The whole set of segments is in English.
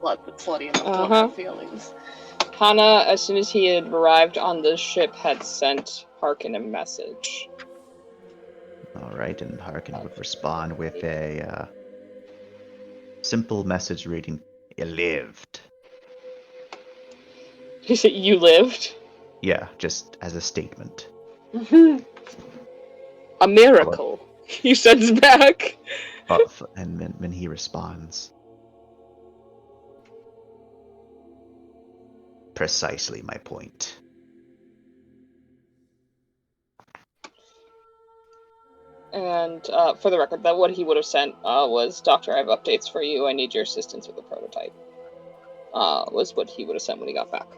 Plenty of blood hurt feelings. Hana, as soon as he had arrived on the ship, had sent Harkin a message. Alright, and Harkin would respond with a simple message reading, "You lived." You lived? Yeah, just as a statement. A miracle, he sends back. And when he responds, "Precisely my point." And for the record, that what he would have sent was, "Doctor, I have updates for you. I need your assistance with the prototype." Was what he would have sent when he got back.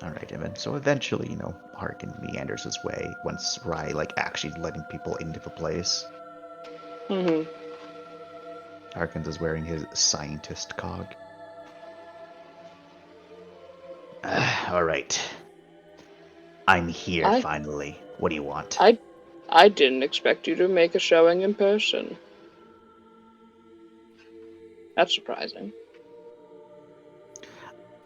Alright, Evan. So eventually, Harkin meanders his way once Rai, actually letting people into the place. Mm-hmm. Harkins is wearing his scientist cog. Alright. I'm here, finally. What do you want? I didn't expect you to make a showing in person. That's surprising.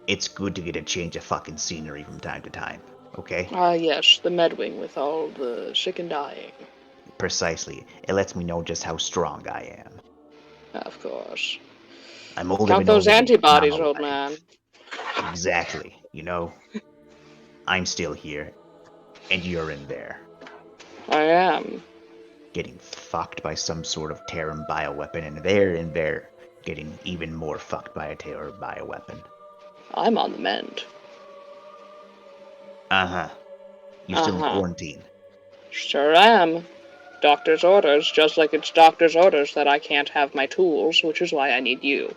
It's good to get a change of fucking scenery from time to time, okay? Yes, the Medwing with all the sick and dying. Precisely. It lets me know just how strong I am. Of course. I'm old Count those antibodies, old man. Exactly. I'm still here, and you're in there. I am. Getting fucked by some sort of Terran bioweapon, and they're in there getting even more fucked by a Terran bioweapon. I'm on the mend. Uh-huh. You're still in quarantine. Sure am. Doctor's orders, just like it's doctor's orders that I can't have my tools, which is why I need you.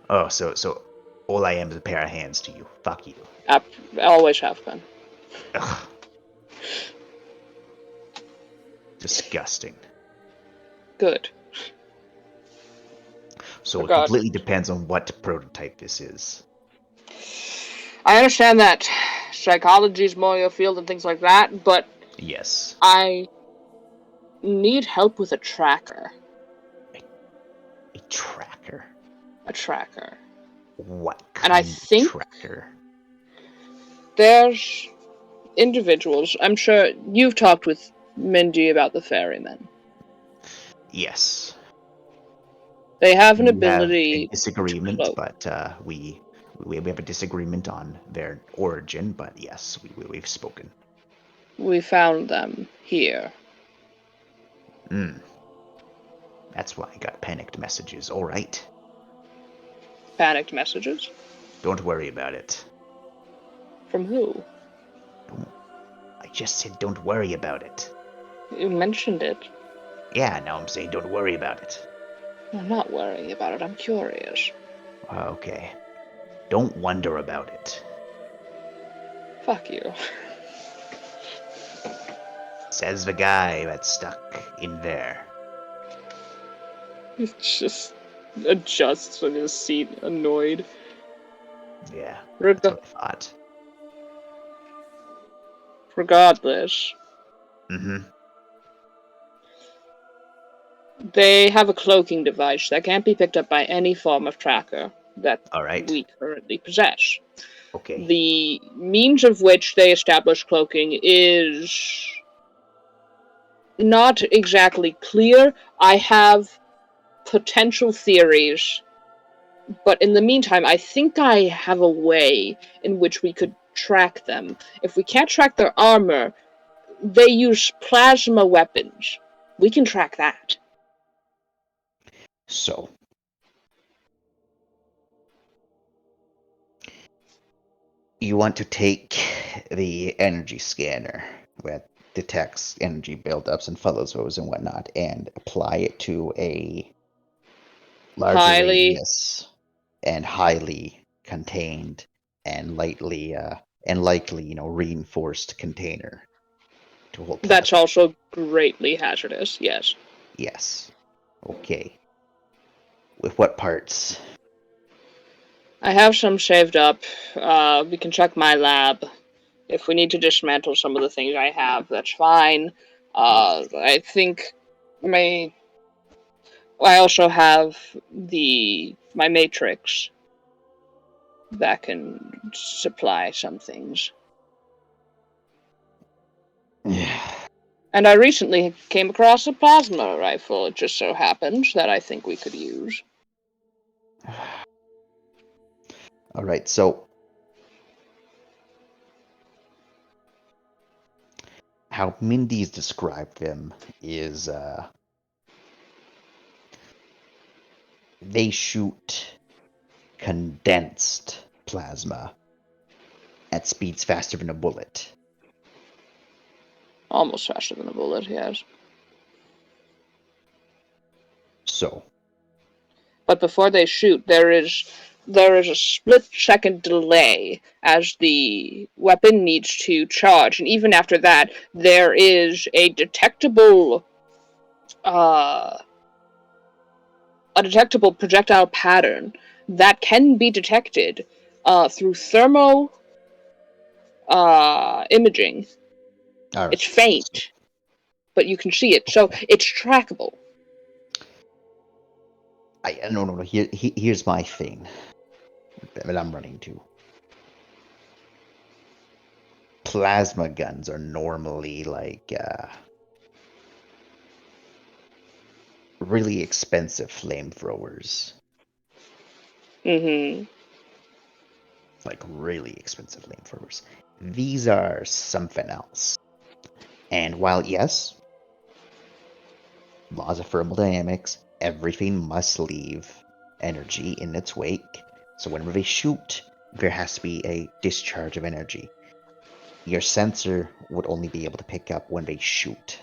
Oh, so all I am is a pair of hands to you. Fuck you. I always have been. Ugh. Disgusting. Good. So it completely depends on what prototype this is. I understand that psychology is more your field and things like that, but yes, I need help with a tracker. A tracker? A tracker. What kind of tracker? There's individuals. I'm sure you've talked with Mindy about the ferrymen. Yes. They have an ability. Have a disagreement, but we have a disagreement on their origin. But yes, we've spoken. We found them here. That's why I got panicked messages. All right. Panicked messages? Don't worry about it. From who? I just said don't worry about it. You mentioned it. Yeah, now I'm saying don't worry about it. I'm not worrying about it. I'm curious. Okay. Don't wonder about it. Fuck you. Says the guy that's stuck in there. He just adjusts on his seat, annoyed. Yeah, that's what I thought. Regardless. They have a cloaking device that can't be picked up by any form of tracker that we currently possess. Okay. The means of which they establish cloaking is not exactly clear. I have potential theories, but in the meantime, I think I have a way in which we could track them. If we can't track their armor, they use plasma weapons. We can track that. So, you want to take the energy scanner that detects energy buildups and follows those and whatnot and apply it to a larger radius and highly contained and likely reinforced container to hold plasma. That's also greatly hazardous, yes. Yes. Okay. With what parts? I have some saved up. We can check my lab. If we need to dismantle some of the things I have, that's fine. I think I also have my matrix that can supply some things. Yeah. And I recently came across a plasma rifle. It just so happens that I think we could use. All right, so how Mindy's described them is they shoot condensed plasma at speeds faster than a bullet. Almost faster than a bullet, yes. So, But before they shoot, there is a split-second delay as the weapon needs to charge, and even after that, there is a detectable projectile pattern that can be detected through thermal imaging. all right. It's faint, but you can see it, so it's trackable. No. Here's my thing that I'm running to. Plasma guns are normally like really expensive flamethrowers. Mm-hmm. Like really expensive flamethrowers. These are something else. And while yes, laws of thermodynamics, everything must leave energy in its wake. So whenever they shoot, there has to be a discharge of energy. Your sensor would only be able to pick up when they shoot.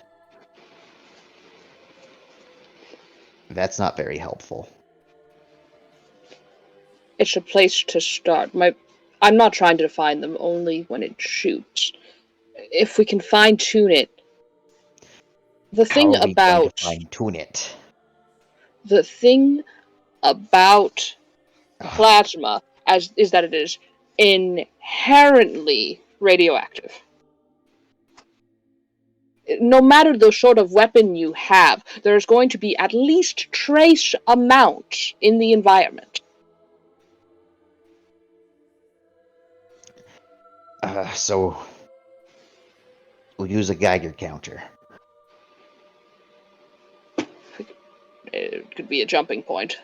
That's not very helpful. It's a place to start. I'm not trying to define them, only when it shoots. If we can fine-tune it. The How thing are we going to about fine-tune it? the thing about plasma is that it is inherently radioactive. No matter the sort of weapon you have, there's going to be at least trace amounts in the environment. So we'll use a Geiger counter. It could be a jumping point.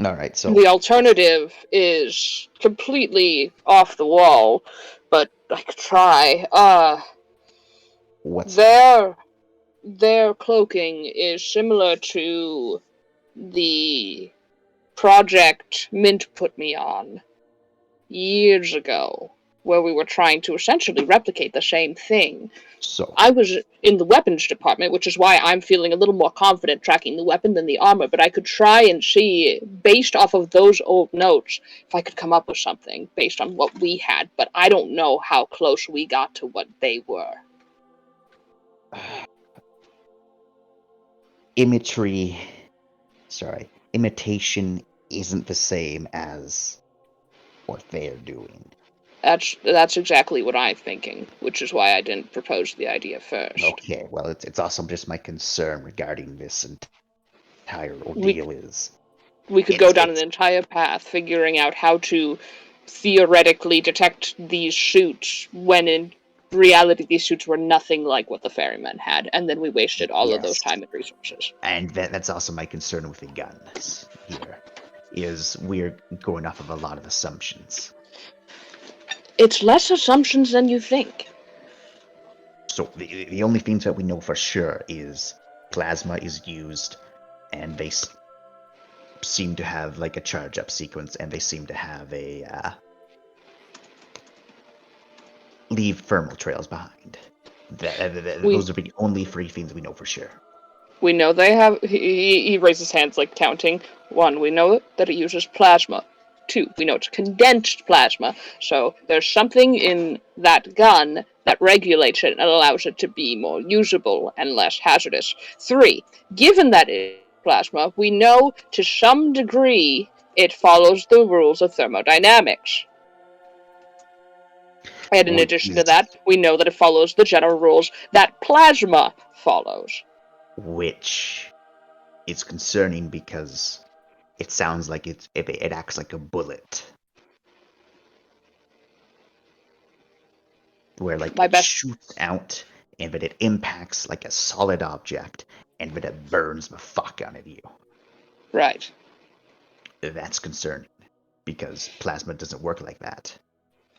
All right, so The alternative is completely off the wall, but I could try. what's Their cloaking is similar to the project Mint put me on years ago, where we were trying to essentially replicate the same thing. so I was in the weapons department, which is why I'm feeling a little more confident tracking the weapon than the armor, but I could try and see, based off of those old notes, if I could come up with something based on what we had, but I don't know how close we got to what they were. imitation isn't the same as what they're doing. That's exactly what I'm thinking, which is why I didn't propose the idea first. Okay, well, it's also just my concern regarding this entire ordeal we could go down an entire path figuring out how to theoretically detect these suits when in reality these suits were nothing like what the ferrymen had, and then we wasted all of those time and resources. And that's also my concern with the guns here, is we're going off of a lot of assumptions. It's less assumptions than you think. So the only things that we know for sure is plasma is used, and they seem to have like a charge up sequence, and they seem to have a leave thermal trails behind. Those are the only three things we know for sure. We know they have. He raises hands like counting. 1, we know that it uses plasma. 2, we know it's condensed plasma. So there's something in that gun that regulates it and allows it to be more usable and less hazardous. 3, given that it is plasma, we know to some degree it follows the rules of thermodynamics. And in addition to that, we know that it follows the general rules that plasma follows. Which It's concerning because it sounds like it acts like a bullet. Where like My it best. shoots out and but it impacts like a solid object and but it burns the fuck out of you. Right. That's concerning because plasma doesn't work like that.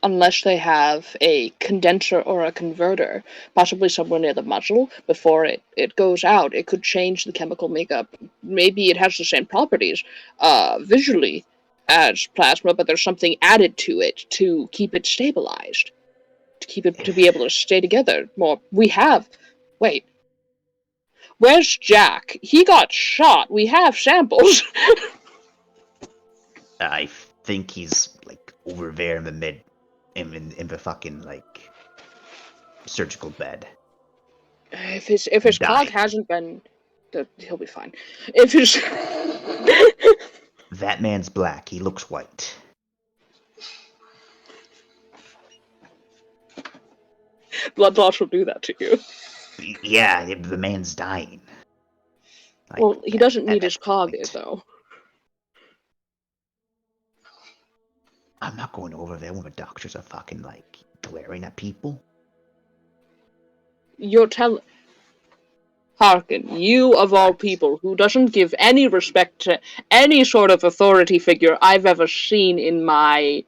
Unless they have a condenser or a converter, possibly somewhere near the muzzle, before it goes out. It could change the chemical makeup. Maybe it has the same properties visually as plasma, but there's something added to it to keep it stabilized, to keep it to be able to stay together more. Wait, where's Jack? He got shot. We have samples. I think he's like over there in the in the fucking like surgical bed. If his cog Dying. hasn't been, he'll be fine. If his That man's black. He looks white. blood loss will do that to you. Yeah, the man's dying. Like, Well, he doesn't need at his cog point. though. I'm not going over there when the doctors are fucking like glaring at people. You're telling Harkin, you of all people, who doesn't give any respect to any sort of authority figure I've ever seen in my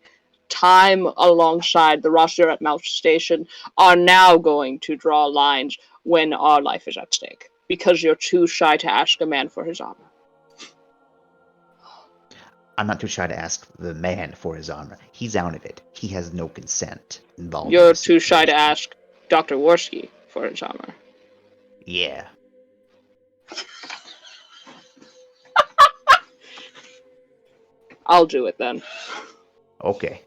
time alongside the roster at Mouse Station, are now going to draw lines when our life is at stake. Because you're too shy to ask a man for his armor. I'm not too shy to ask the man for his armor. He's out of it. He has no consent involved. You're in this too shy to situation. ask Dr. Worski for his armor. Yeah. I'll do it then. Okay.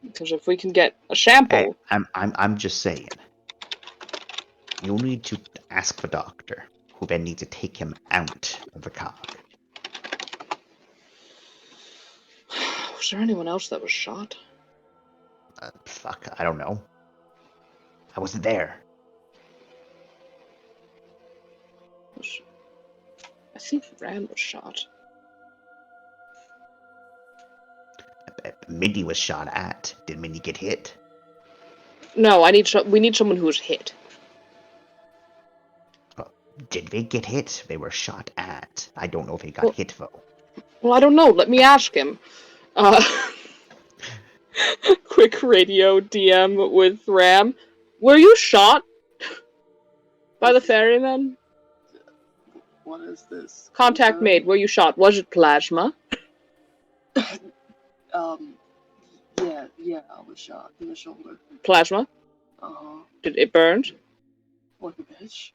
Because if we can get a sample... Hey, I'm just saying. You'll need to ask the doctor, who then needs to take him out of the cog. Was there anyone else that was shot? Fuck, I don't know. I wasn't there. I think Ram was shot. Mindy was shot at. Did Mindy get hit? No, we need someone who was hit. Did they get hit? They were shot at. I don't know if they got hit, though. Well, I don't know. Let me ask him. Quick radio DM with Ram. Were you shot by the ferryman? What is this? Contact made. Were you shot? Was it plasma? Yeah, I was shot in the shoulder. Plasma? Did it burn? Like a bitch.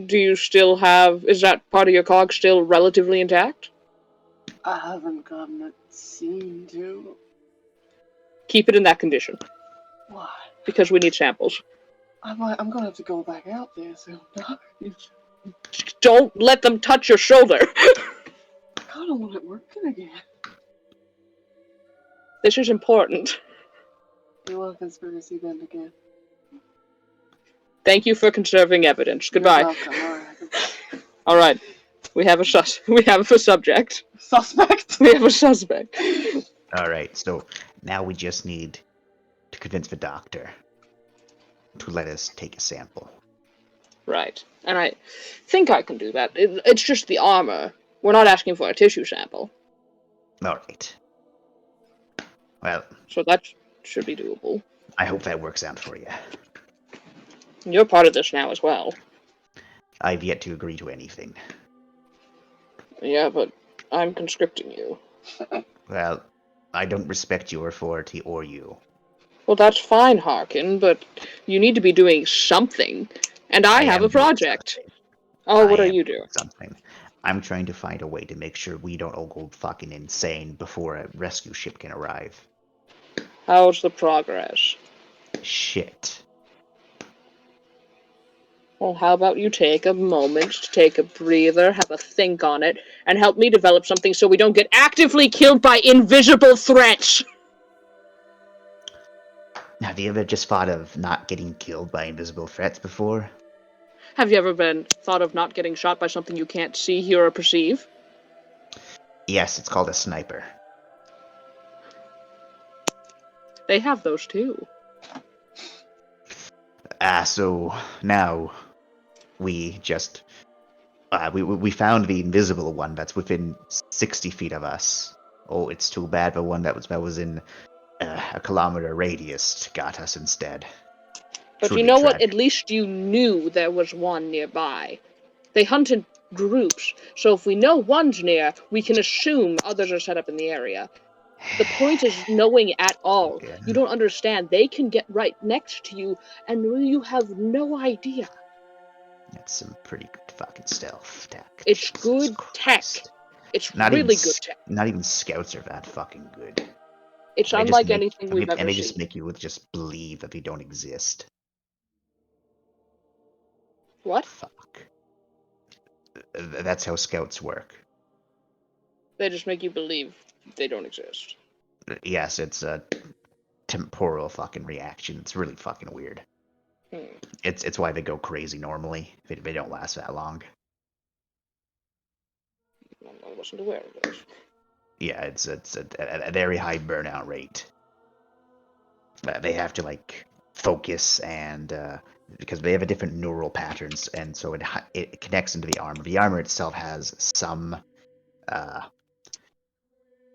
Do you still have... Is that part of your cog still relatively intact? I haven't gotten it seen to. Keep it in that condition. Why? Because we need samples. I'm gonna have to go back out there soon. Don't let them touch your shoulder. I don't want it working again. This is important. You want a conspiracy then again? Thank you for conserving evidence. Goodbye. You're welcome. All right. We have a subject. Suspect? We have a suspect. Alright, so now we just need to convince the doctor to let us take a sample. Right. And I think I can do that. It's just the armor. We're not asking for a tissue sample. Alright. Well, So that should be doable. I hope that works out for you. You're part of this now as well. I've yet to agree to anything. Yeah, but I'm conscripting you. Well, I don't respect your authority or you. Well, that's fine, Harkin, but you need to be doing something. And I have am a project. Oh, what are you doing? Something. I'm trying to find a way to make sure we don't all go fucking insane before a rescue ship can arrive. How's the progress? Shit. Well, how about you take a moment to take a breather, have a think on it, and help me develop something so we don't get actively killed by invisible threats? Have you ever just thought of not getting killed by invisible threats before? Have you ever been thought of not getting shot by something you can't see, hear, or perceive? Yes, it's called a sniper. They have those too. So now we just we found the invisible one that's within 60 feet of us. Oh, it's too bad the one that was in a kilometer radius got us instead. But you Truly know what? tragic. At least you knew there was one nearby. They hunt in groups, so if we know one's near, we can assume others are set up in the area. The point is knowing at all. Yeah. You don't understand. They can get right next to you, and you have no idea. That's some pretty good fucking stealth tech. It's Jesus good tech. Christ. It's Not even really good tech. not even scouts are that fucking good. It's And they just unlike make anything we've and ever they just seen. make you just believe that they don't exist. What? Fuck. That's how scouts work. They just make you believe they don't exist. Yes, it's a temporal fucking reaction. It's really fucking weird. It's why they go crazy normally. They don't last that long. I wasn't aware of this. Yeah, it's a very high burnout rate. They have to like focus and because they have a different neural patterns, and so it connects into the armor. The armor itself has some uh,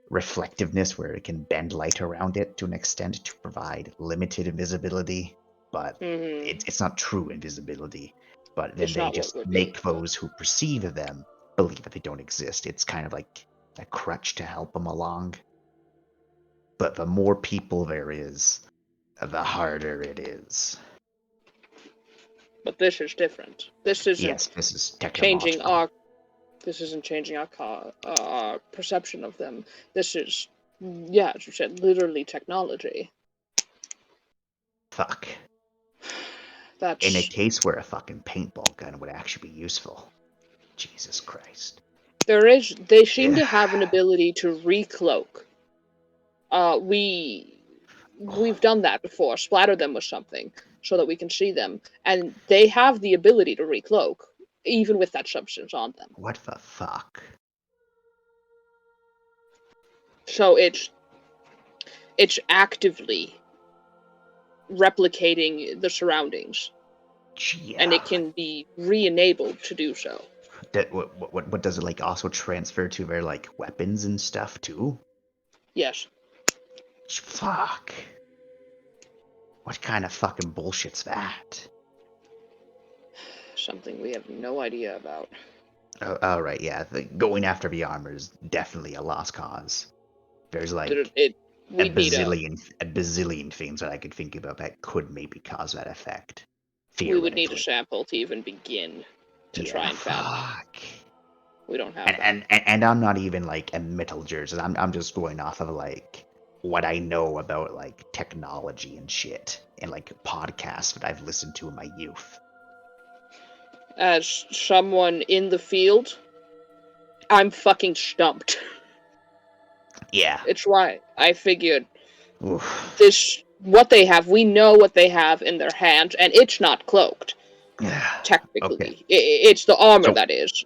reflectiveness where it can bend light around it to an extent to provide limited invisibility, but it's not true invisibility. But then It's they not what just would be. make those who perceive them believe that they don't exist. It's kind of like a crutch to help them along. But the more people there is, the harder it is. But this is different. This Yes, isn't this is changing technological. our. This isn't changing our perception of them. This is, yeah, as you said, literally technology. Fuck. In a That's case where a fucking paintball gun would actually be useful. Jesus Christ. they seem Yeah. to have an ability to recloak. We've done that before. Splatter them with something so that we can see them, and they have the ability to recloak, even with that substance on them. What the fuck? So it's actively replicating the surroundings, and Yeah. it can be re-enabled to do so. What does it like also transfer to their like weapons and stuff too? Yes. Fuck. What kind of fucking bullshit's that? Something we have no idea about. Oh, right, yeah. Going after the armor is definitely a lost cause. There's like We'd need a bazillion things that I could think about that could maybe cause that effect. we would need a Theoretically. sample to even begin to try Yeah, and fathom. fuck. We don't have And, that. and I'm not even like a metallurgist. I'm just going off of like what I know about like technology and shit and like podcasts that I've listened to in my youth. As someone in the field, I'm fucking stumped. Yeah. It's why I figured Oof. what they have, we know what they have in their hands, and it's not cloaked, Okay. technically. It's the armor So that is.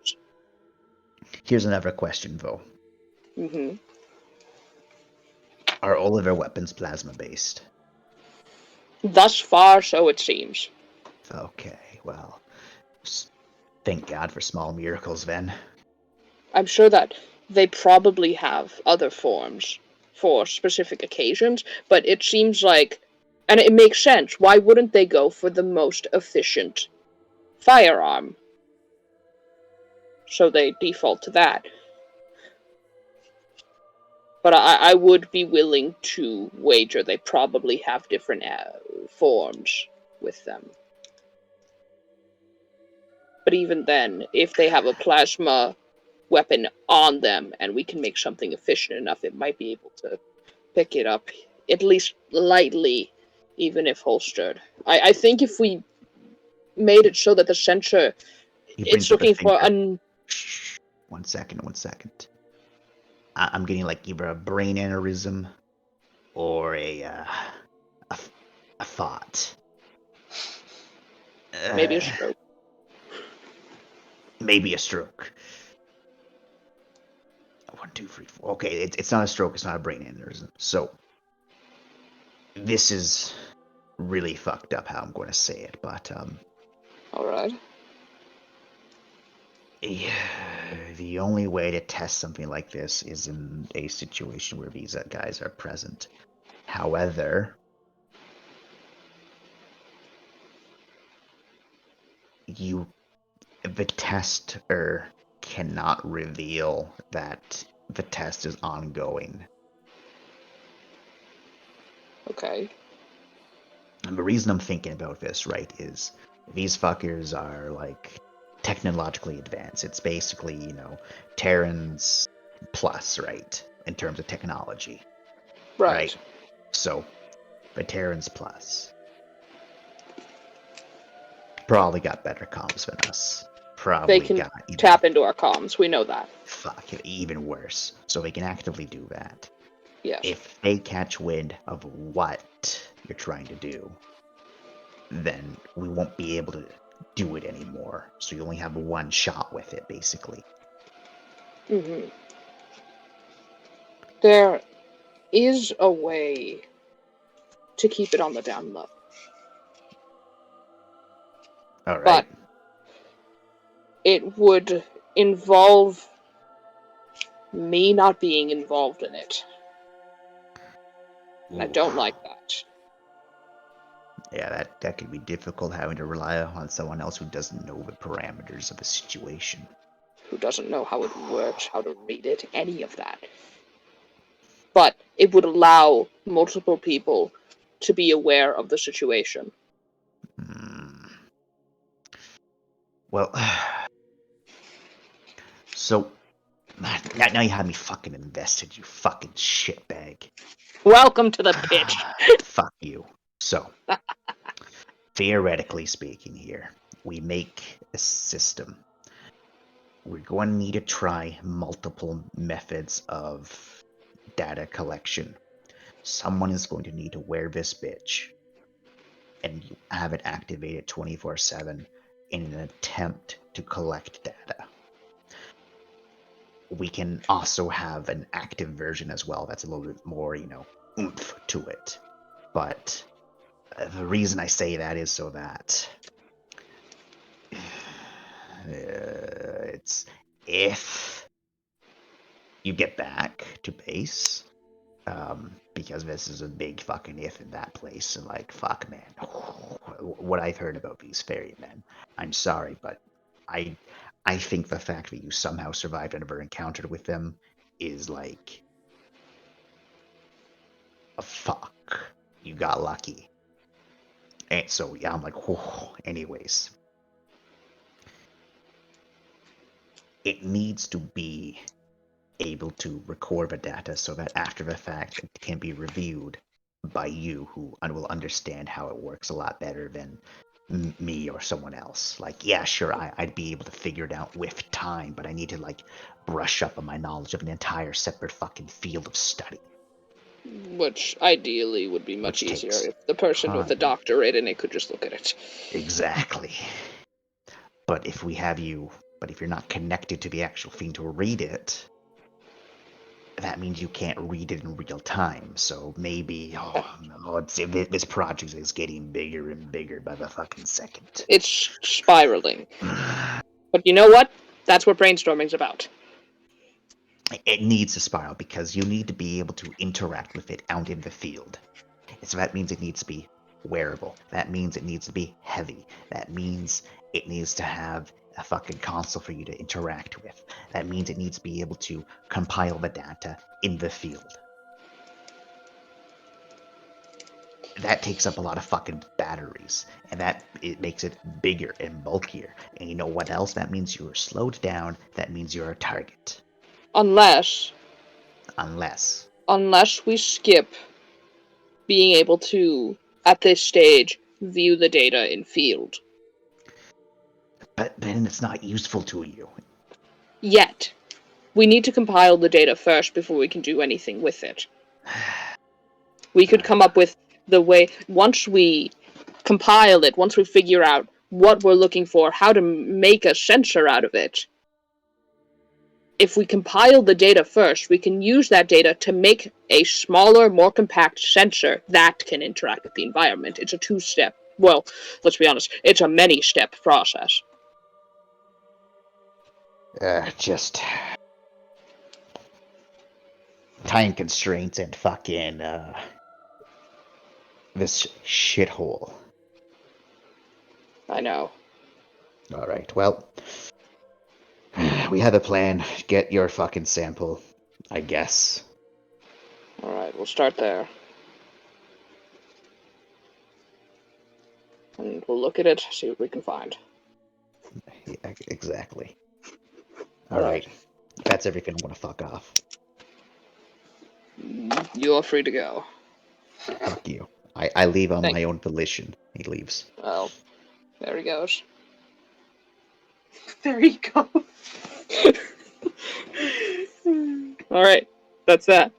here's another question though. hmm Are all of their weapons plasma based? Thus far, so it seems. Okay, well, thank God for small miracles then. I'm sure that they probably have other forms for specific occasions, but it seems like, and it makes sense, why wouldn't they go for the most efficient firearm? So they default to that. But I would be willing to wager they probably have different forms with them. But even then, if they have a plasma weapon on them and we can make something efficient enough, it might be able to pick it up, at least lightly, even if holstered. I think if we made it so that the sensor, He it's brings up a looking for finger. Shh. 1 second, 1 second. I'm getting like either a brain aneurysm or a thought. maybe a stroke. Maybe a stroke. 1, 2, 3, 4. Okay, it's not a stroke. It's not a brain aneurysm. So this is really fucked up how I'm going to say it, but All right. the only way to test something like this is in a situation where these guys are present. However, the tester cannot reveal that the test is ongoing. Okay. And the reason I'm thinking about this, right, is these fuckers are like technologically advanced. It's basically, Terrans plus, right, in terms of technology, Right. So, the Terrans plus probably got better comms than us. They Probably can got tap into our comms. We know that. fuck it, even worse. So they can actively do that. Yes. If they catch wind of what you're trying to do, then we won't be able to do it anymore. So you only have one shot with it, basically. Mm-hmm. There is a way to keep it on the down low. All right. But it would involve me not being involved in it. And I don't like that. Yeah, that could be difficult, having to rely on someone else who doesn't know the parameters of the situation. Who doesn't know how it works, how to read it, any of that. But it would allow multiple people to be aware of the situation. Well, so now you have me fucking invested, you fucking shitbag. Welcome to the pitch. Fuck you. So, theoretically speaking here, we make a system. We're going to need to try multiple methods of data collection. Someone is going to need to wear this bitch and have it activated 24/7 in an attempt to collect data. We can also have an active version as well that's a little bit more, oomph to it. But the reason I say that is so that it's if you get back to base, because this is a big fucking if in that place, and like, fuck, man, what I've heard about these ferrymen, I'm sorry, but I think the fact that you somehow survived and never encountered with them is like, a fuck, you got lucky. And so yeah, I'm like, whoa. Anyways, it needs to be able to record the data so that after the fact it can be reviewed by you, who will understand how it works a lot better than me or someone else. Like, yeah, sure, I'd be able to figure it out with time, but I need to like brush up on my knowledge of an entire separate fucking field of study. Which ideally would be much easier if the person with the doctorate in it could just look at it. Exactly. But if you're not connected to the actual thing to read it, that means you can't read it in real time. So maybe, this project is getting bigger and bigger by the fucking second. It's spiraling. But you know what? That's what brainstorming's about. It needs to spiral because you need to be able to interact with it out in the field. So that means it needs to be wearable. That means it needs to be heavy. That means it needs to have a fucking console for you to interact with. That means it needs to be able to compile the data in the field. That takes up a lot of fucking batteries, and it makes it bigger and bulkier. And you know what else? That means you are slowed down. That means you're a target. Unless we skip being able to, at this stage, view the data in field. But then it's not useful to you. Yet. We need to compile the data first before we can do anything with it. We could come up with the way, once we compile it, once we figure out what we're looking for, how to make a sensor out of it. If we compile the data first, we can use that data to make a smaller, more compact sensor that can interact with the environment. It's a two-step, well, let's be honest, it's a many-step process. Just time constraints and fucking this shithole. I know. All right, well, we have a plan. Get your fucking sample, I guess. Alright, we'll start there. And we'll look at it, see what we can find. Yeah, exactly. All right. That's everything. I want to fuck off. You're free to go. Fuck you. I leave on Thank my you. own volition. He leaves. Well, there he goes. There you go. Alright, that's that.